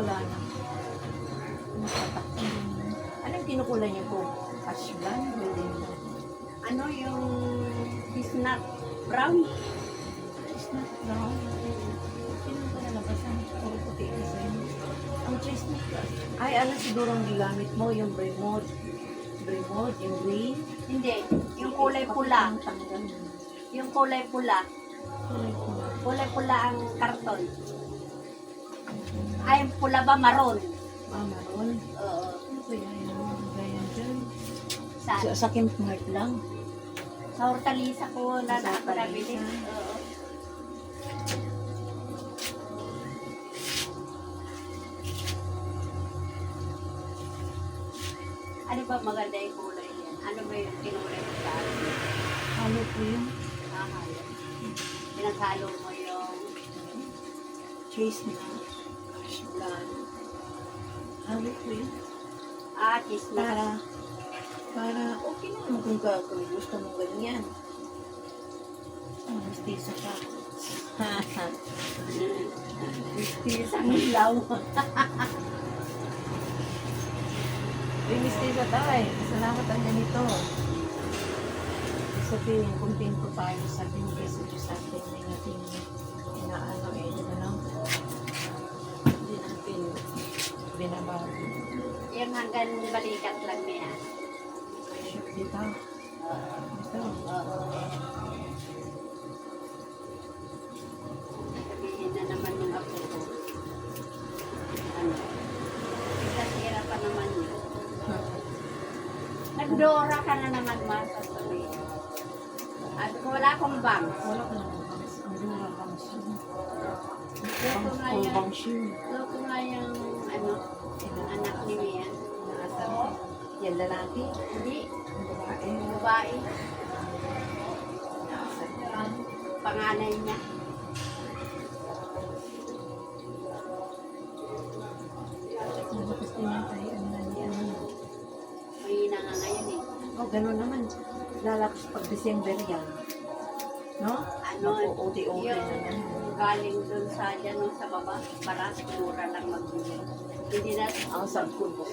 wala na. Anong kinukulay niyo po? Ash blonde? Pwede na. Ano yung chestnut brown? Chestnut brown. Sino ko nalabasan? Puro puti design. Ang chestnut brown. Ay, ano siguro ang gigamit mo? Yung Bremod. Bremod, yung green. Hindi, yung kulay pula. Tanggal. Yung kulay pula. Kulay pula. Kulay pula ang karton. Ay, pula ba maroon? Ah, maroon. Oo. Ano ba yan? Ganyan dyan. Saan? Sa Camp Mart lang. Sa hortalisa ko na Sa nakabili. hortalisa. Oo. Ano ba maganda yung kulay yan? Ano ba yung kinulay mo sa akin? Halo po yun. Halo. Pinaghalo mo yung Chestnut. Ash blonde. Halo po yun. chestnut. Para okay naman kung gusto mo ganyan. Mistisa ka. Mistisa ang ilaw. May mistisa tayo. Salamat ang ganito. Sabihin, kontento tayo sa binigay sa Diyos sa atin na natin inaano di ba lang? Hindi natin binabago. Yung hanggang balikat lang niya. Dito. Dito. Sabihin na naman yung ako ko. Ano? Kasira pa naman yun. Nagdora ka na naman, masasabihin. At wala akong bank. Wala ko naman bangs. Ang dura bangs yun. Loko nga All yung, bangs yun. loko nga yung, anak ni Mia. Naasan. Yan lalaki. Hindi, Ang babae. babae. Panganay niya. Nalakas din yan tayo. Ano na niya. Mahina nga ngayon eh. Oh, ganun naman. Lalakas pag December yan. No? Ano, Mag-OT-OT na yan. yung galing dun sa dyan, no, sa baba, para mura lang magbili. Hindi na, Ang sabkul po.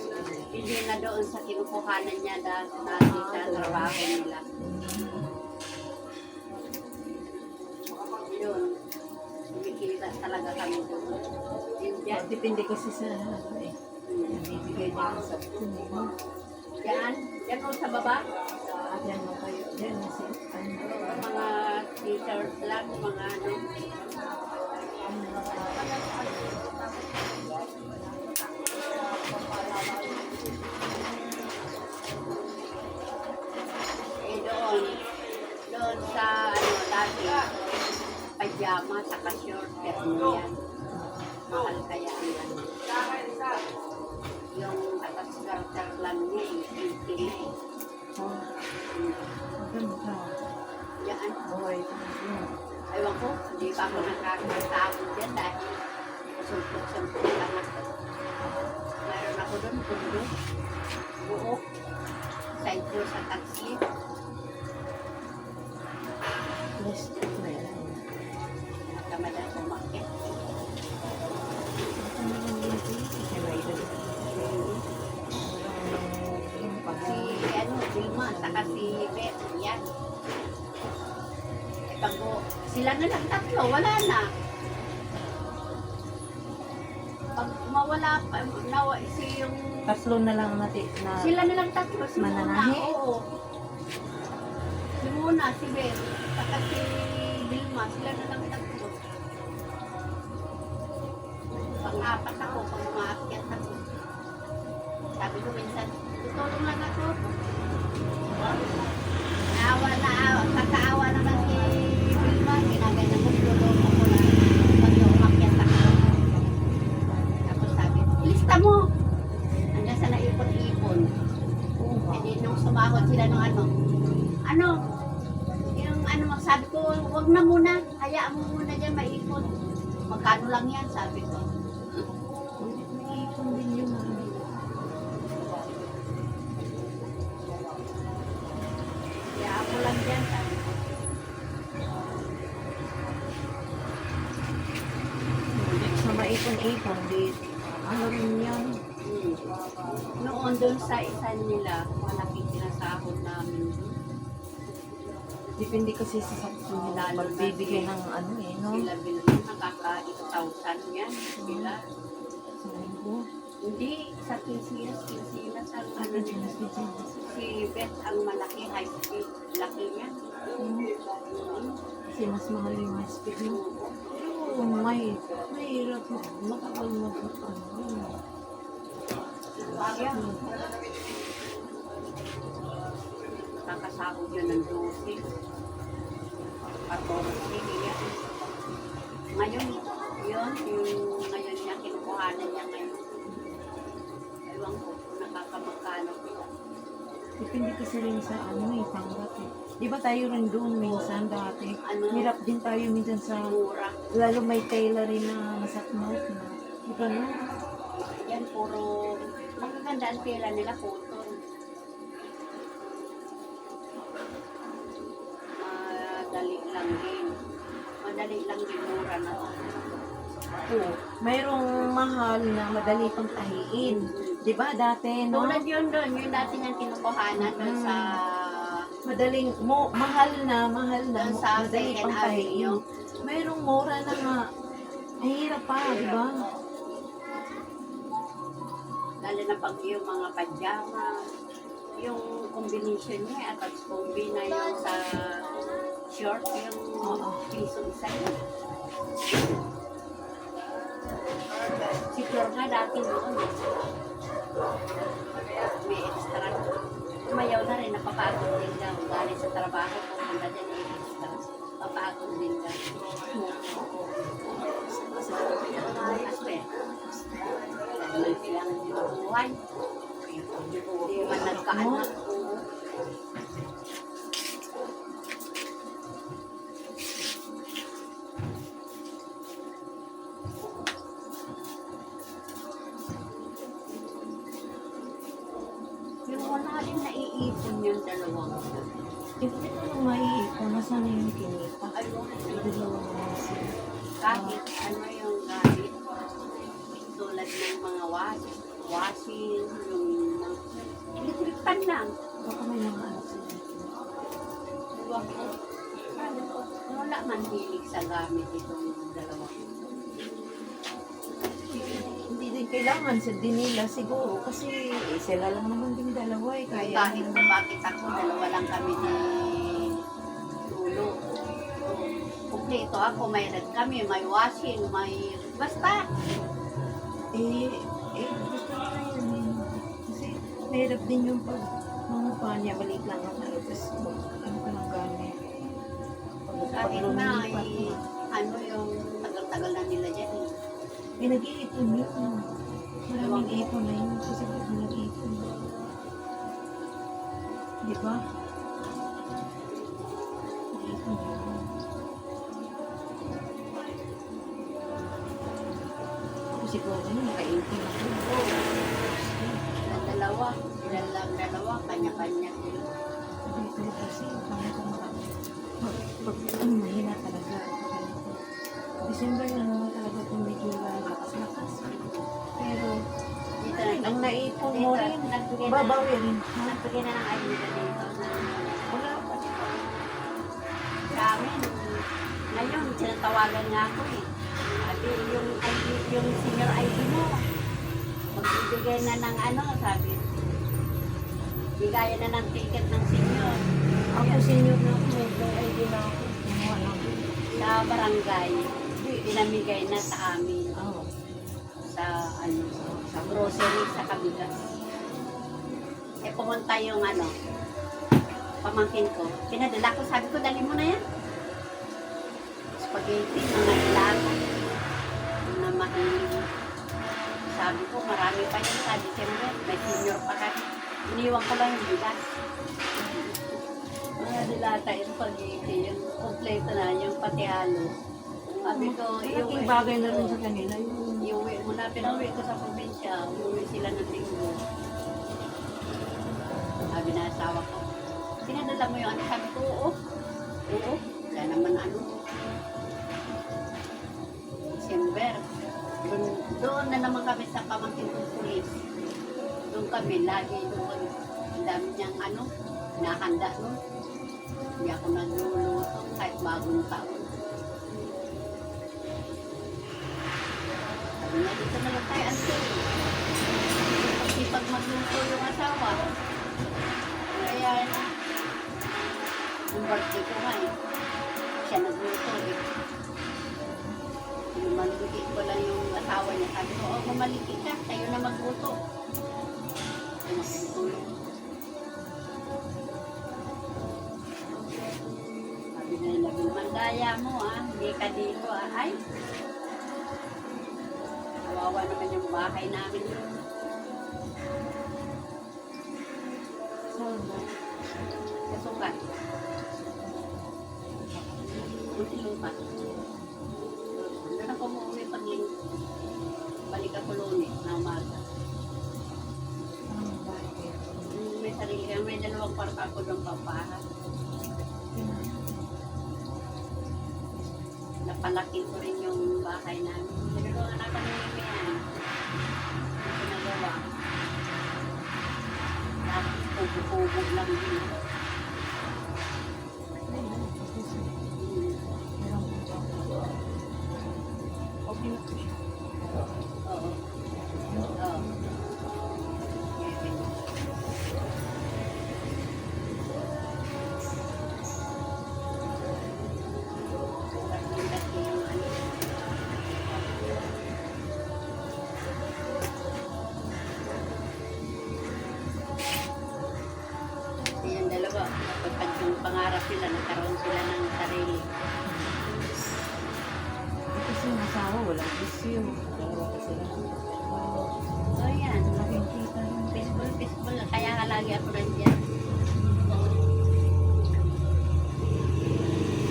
hindi na doon sa kinukuhanan niya dati sa trabaho nila. Yun. Kumikita talaga kami doon. Yun dyan. Depende kasi sa ano eh. Nabibigay niya ang sabkul. Yan. Yan o sa baba. At yan mo kayo. Yan na si ano. Mga t-shirt lang, mga ano. Doon sa ano dati, pajama, saka short, pero yan. Mahal kaya yan. Yung atas garter lang niya, 80 na eh. Oh, maganda. Yan. Okay. Ewan ko, hindi pa ako nakakasabot dyan dahil sumpot-sumpot lang ako. Meron ako doon, pundo, buok, side door sa taxi. Let's check na yan. Nakamada sa market. Ano naman yun ito? Kasi may ito. Si, ano, Vilma, saka si Beth, yan. Eh, pag sila na lang tatlo, wala na. Pag mawala pa, si yung, Tatlo na lang natin na sila na lang tatlo, si Muna, Mananahi? oo. Si Muna, si Beth, saka si Vilma, sila na lang tatlo. Pang-apat ako, pag umaakyat ako. Sabi ko minsan, tutulong lang ako. Kakaawa naman si Vilma, ginaganyan ko, tutulong ako na pag umakyat ako. Tapos sabi, lista mo! Hanggang sa naipon-ipon. Hindi nung sumahod sila ng yung sabi ko, wag na muna, hayaan mo muna dyan maipon. Magkano lang yan, sabi ko. may ipon din yun. Kaya ako lang dyan, sabi ko. Sa maipon-ipon, di Ano rin yan? Noon doon sa isa nila, malaking sinasahod namin. Depende kasi sa sakto nila magbibigay ng ano eh, no? Sila bilhin, nakaka-8,000 yan. Sila. Sa linggo. Hindi, sa kinsinas ang Ano ano dyan, nila. Si Beth ang malaki, high speed. Laki niya. Kasi mas mahal yung high speed mo. Oo, mahirap mo. Matagal mo ano. Kaya, kakasahod yun ng 12. 14 yan. Ngayon, yun, yung ngayon niya, kinukuhanan niya ngayon. Ewan ko, kung nakakamagkano. Depende kasi rin sa ano eh, tanggap eh. Di ba tayo rin doon minsan dati? Ano? Hirap din tayo minsan sa, Mura. lalo may tailor rin na masakmouth na. Di ba no? Yan, puro, magaganda ang tela nila, cotton. Madali lang din. Madali lang din, mura na. Oo. Mayroong mahal na madali pang tahiin. Di ba dati, no? Tulad yun doon, yung dati niyang kinukuhanan doon sa Madaling, mahal na, doon sa madali Second pang tahiin. Avenue. Mayroong mura na nga. Ay, hirap pa, di ba? Lalo na pag yung mga pajama, yung combination niya, at combi na yung sa short, yung Oo. piso isa yun. Si Flor nga dati noon, may extra. Umayaw na rin, napapagod din daw. Galing sa trabaho, pumunta dyan yung extra. Papagod din daw. Aspe. Dahil silang buhay. Hindi man nagkaanak. Yung wala rin naiipon yung dalawang. Hindi ko nang maiipon. Nasaan na yung kinita? Ayun, Dalawang mga kahit ano yung gamit. Tulad ng mga washing, yung electric pan lang. Baka may mga ano sila. Huwag ko. Sabi ko, wala man hilig sa gamit itong dalawa. Hindi din kailangan sa dinila siguro kasi sila lang naman din dalawa eh. Kaya Kahit kung bakit ako, dalawa lang kami ni Lulu. Kumpleto ako, may red kami, may washing, may basta. gusto nila yun eh. Kasi mahirap din yung pag mangupa niya, maliit lang ang ano, tapos ano ka ng gamit. Kahit na, ano yung tagal-tagal na nila dyan. Nag-iipon yun. Maraming ipon na yun kasi pag nag-iipon. Di ba? Nag-iipon yun. Ako siguro yun, naka-ipon ako. Ang dalawa, ilan lang dalawa, kanya-kanya sila. Dito kasi, kaya ko pag mahina talaga. December na naman talaga kung medyo lakas-lakas. Pero, Dito, ang naipon mo rin, babawi rin. Ha? nagbigay na ng ayuda dito. Wala pa. Sa amin, ngayon, sinatawagan nga ako eh. Sabi, yung senior ID mo, magbibigay na ng ano, sabi. Bigayan na ng ticket ng senior. Ako senior na ako, may ID na ako. Kumuha na ako. Sa barangay, pinamigay na sa amin. Oo. Sa ano, sa grocery, sa kabigas. Eh pumunta yung ano, pamangkin ko. Pinadala ko, sabi ko, dali mo na yan. Spaghetti, mga ilaga. Na mahilig. Sabi ko, marami pa yun sa December. May senior pa kami. Iniwan ko lang yung bigas. Mga dilata yung spaghetti, yung kompleto na, yung pati halo. Sabi ko, Malaking bagay na rin sa kanila. iuwi mo na, pinauwi ko sa probinsya, uuwi sila ng linggo. Sabi na asawa ko, pinadala mo yung ano, sabi ko, oo. Oo, wala naman ano. December, Doon na naman kami sa pamangkin kong pulis. Doon kami, lagi doon. Ang dami niyang ano, nakahanda doon. Hindi ako nagluluto kahit bagong taon. Sabi niya, dito na lang tayo, auntie. Kasi pag magluto yung asawa, kaya na. Yung birthday ko nga eh. Siya nagluto eh. Maligit ko lang yung asawa niya. Sabi ko, oh, maligit ka. Kayo na magluto. Ay, makikitulong. Sabi na nila, mandaya mo ah. Hindi ka dito ah. Ay, kawawa naman yung bahay namin. Kasukat. Kunti lupa. Doon ako umuwi pag balik ako Lunes na umaga. May sarili, may dalawang kwarto ako doon papahan. Napalaki ko rin yung bahay namin. Nagagawa na kami yan. Pinagawa. Tapos pugo-pugo lang din. Oo. Oo. Yung dalawa, pagpag yung pangarap nila, nagkaroon sila ng sarili. Kasi yung asawa, walang bisyo. Dalawa pa sila. So yan, Malaking kita yun. peaceful. Kaya nga lagi ako nandiyan.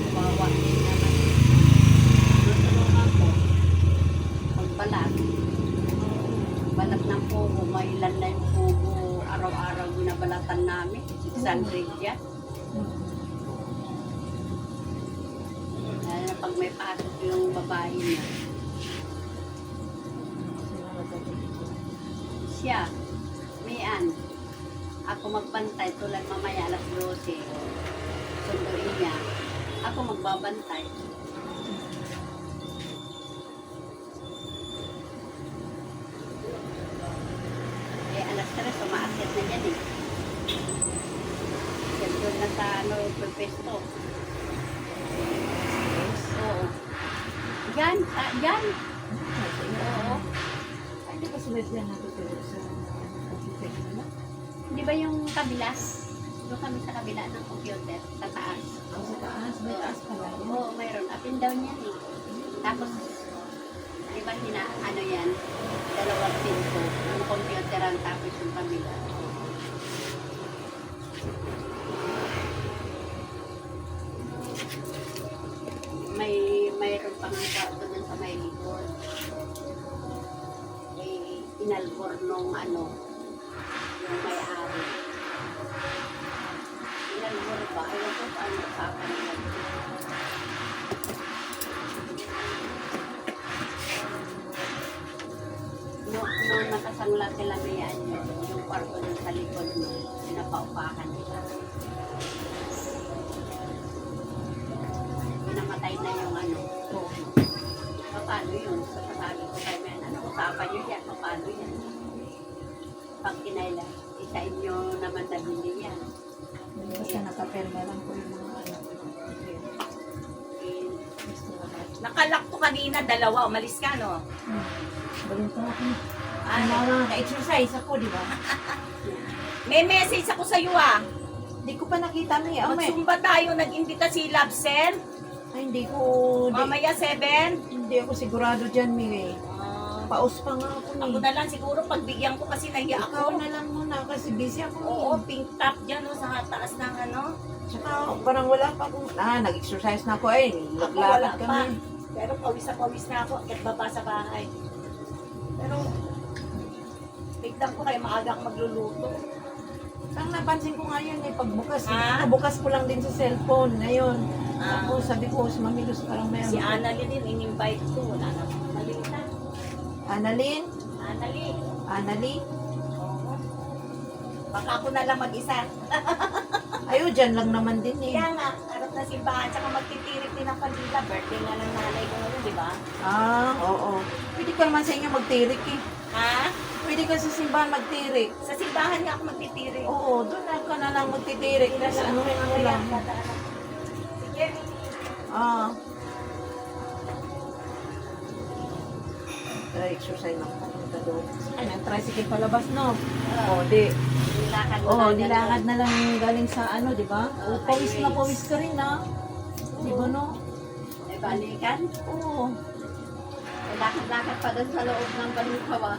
Kawawa din naman. Tutulungan ko. Pagbalat. Balat ng pugo. Mailan na yung pugo. Araw-araw binabalatan namin. 600 yan. Lalo na pag may pasok yung babae niya. Siya, Mian, ako magbantay tulad mamaya alas 12. Sunduin niya. Ako magbabantay. Eh, alas 3, umaakyat na dyan eh. Yan doon na sa ano, pesto. Oo. Yan, yan. Oo. Ay, di ba sila sila natutulog sa computer nila? Di ba yung kabila? Doon kami sa kabila ng computer, sa taas. Ang sa taas, may taas pala yun. Oo, mayroon. Up and down yan eh. Tapos, di ba ano yan? Dalawang pinto. Yung computer ang tapos yung kabila. Mayroon pang kwarto dun sa may likod. Eh, inalbor nung ano, yung may-ari. Inalbor ba? Ayaw ko paano usapan nila. Noong nakasangla sila may ano, yung kwarto dun sa likod mo, pinapaupahan nila. Pinamatay na yung ano. Oo. Paano yun? So, sabi ko kay Men, ano usapan nyo yan? Paano yan? Pag kinaila, isa inyo naman nabili yan. Basta nakapirma lang po yung mga anak ko. Eh, Gusto ko na. Nakalak to kanina, dalawa. Umalis ka, no? Balong pa ako. Ano? Na-exercise ako, di ba? May message ako sa'yo, ah. Hindi ko pa nakita na yan. Magsumba tayo. Nag-imbita si Labsen. Ay, hindi ko... Mamaya 7. Hindi ako sigurado dyan, Mie. Paus pa nga ako, Ako eh. na lang siguro pagbigyan ko kasi nahiya Ikaw ako. na lang muna kasi busy ako. Oo, pink top dyan, no, sa taas ng ano. Tsaka parang wala pa akong... nag-exercise na ako eh. Ako wala Naglakad pa. kami. Pero pawis na pawis na ako. At baba sa bahay. Pero, biglang ko kayo maaga ako magluluto. Ang napansin ko ngayon eh, pagbukas. Ah? Bukas ko lang din sa cellphone. Ngayon, Ah. ako sabi ko, si Mami Luz parang may... Si Annalyn din, in-invite ko. Wala na. Malimutan. Annalyn? Anali. Annalie? Oo. Baka ako na lang mag-isa. Ayo, dyan lang naman din eh. Kaya nga, harap na simbahan, tsaka magtitirik din ang kanila. Birthday nga ng nanay ko ngayon, di ba? Ah, oo. Pwede ka naman sa inyo magtirik eh. Ha? Pwede ka sa simbahan magtirik. Sa simbahan nga ako magtitirik. Oo, doon na ka na lang magtitirik. Tapos ano lang. Sige. Ah. Try exercise ng papunta doon. Ay, ang tricycle palabas, no? Oo, di. Nilakad mo Oo, na nilakad na lang galing sa ano, di ba? Oo, Pawis na highways. pawis ka rin, ha? Di ba, no? May balikan. Oo. May lakad-lakad pa doon sa loob ng Balikawa.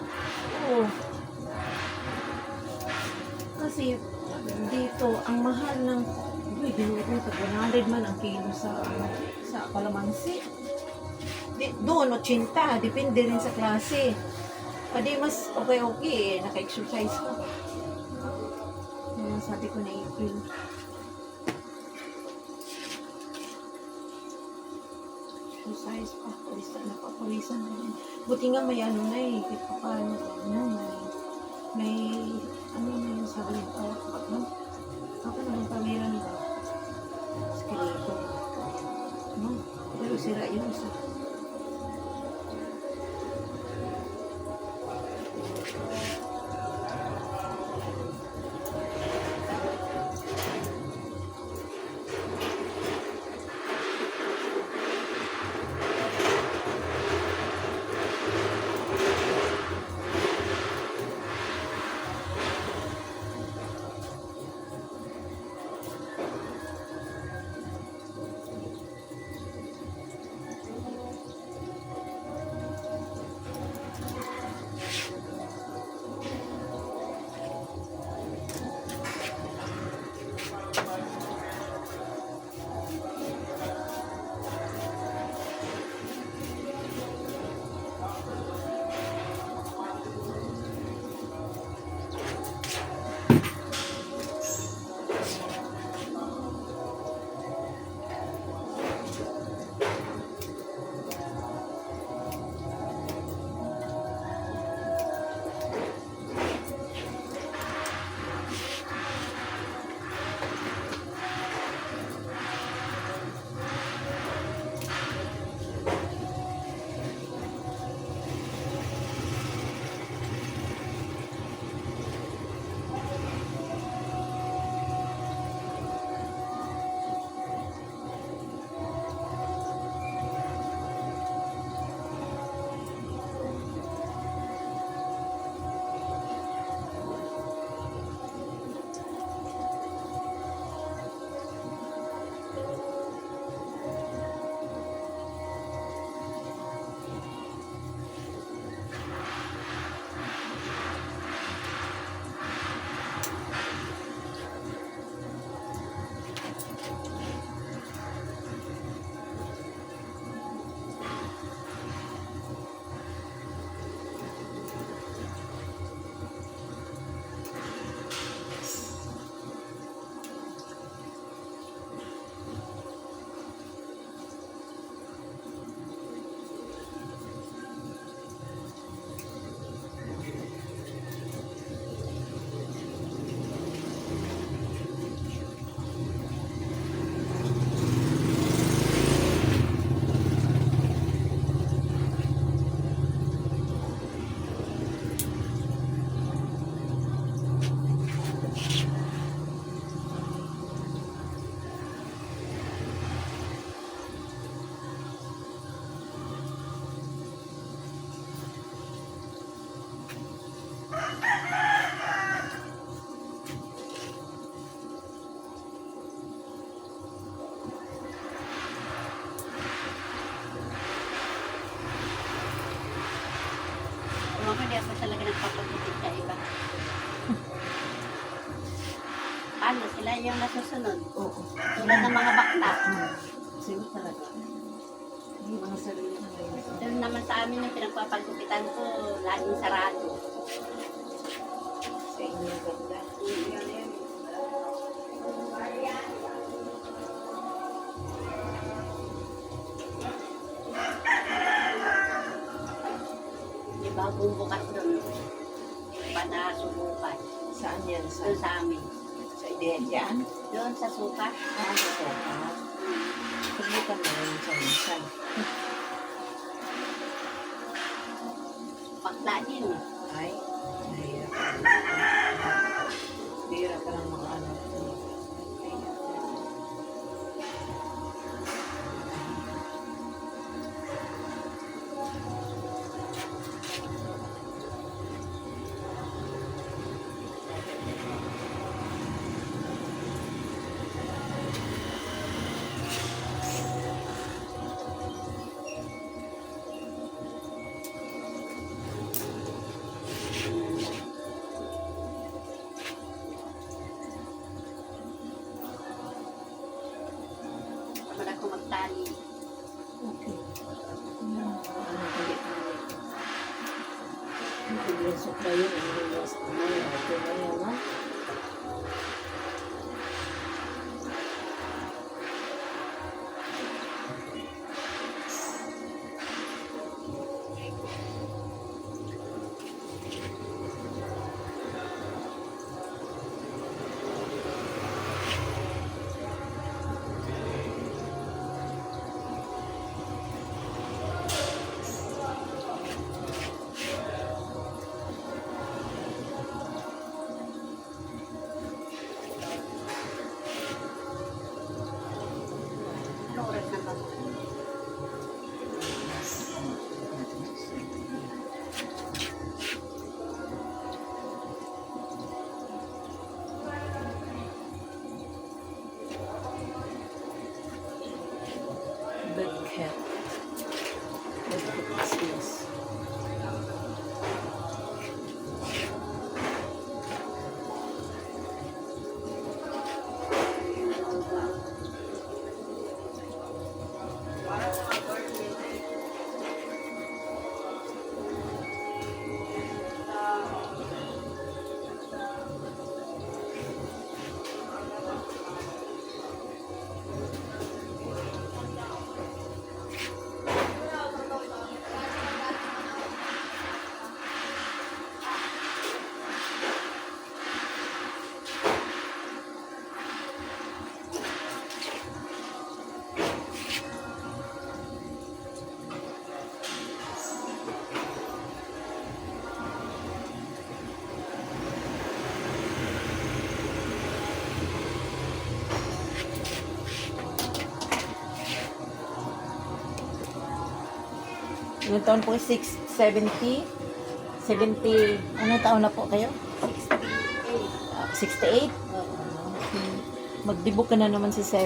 Oo. Kasi, dito, ang mahal ng, uy, binuto, 100 man ang kilo sa kalamansi. Doon, 80, depende rin sa klase. Pwede mas okay, naka-exercise ka. Kaya sabi ko na April. Exercise pa, napapawisan na rin. Buti nga may ano na eh, kahit pa paano, may, ano na yun sabi nito, ano? Ako naman pamiran ba? Skeleto. No? Pero sira yun sa Kung ako, di ako talaga nagpapagpipit sa iba. Paano sila yung nasusunod? oo. Tulad ng mga bakla. Sino talaga? Hindi mga sarili na ngayon. Doon naman sa amin yung pinagpapagpipitan ko, laging sarado. Sa inyo yung ganda. Di ba? pa na subukan. Saan yan? Doon sa amin. Sa ideya yan? Doon sa sukat. Ah, sa sopa. Subukan mo rin sa minsan. Bakla din. Ay, nahirap. Nahirap ka lang makaano. Tamad ako magtali. Okay. Ano galit na rin. Hindi rin sukla yun. Hindi rin sukla yun. Okay na yan, ha? Ano oras na ba? Bed cat. Bed cat is yes. Ilang taon po? 70? 70, anong taon na po kayo? 68? Magdibok ka na naman si 7.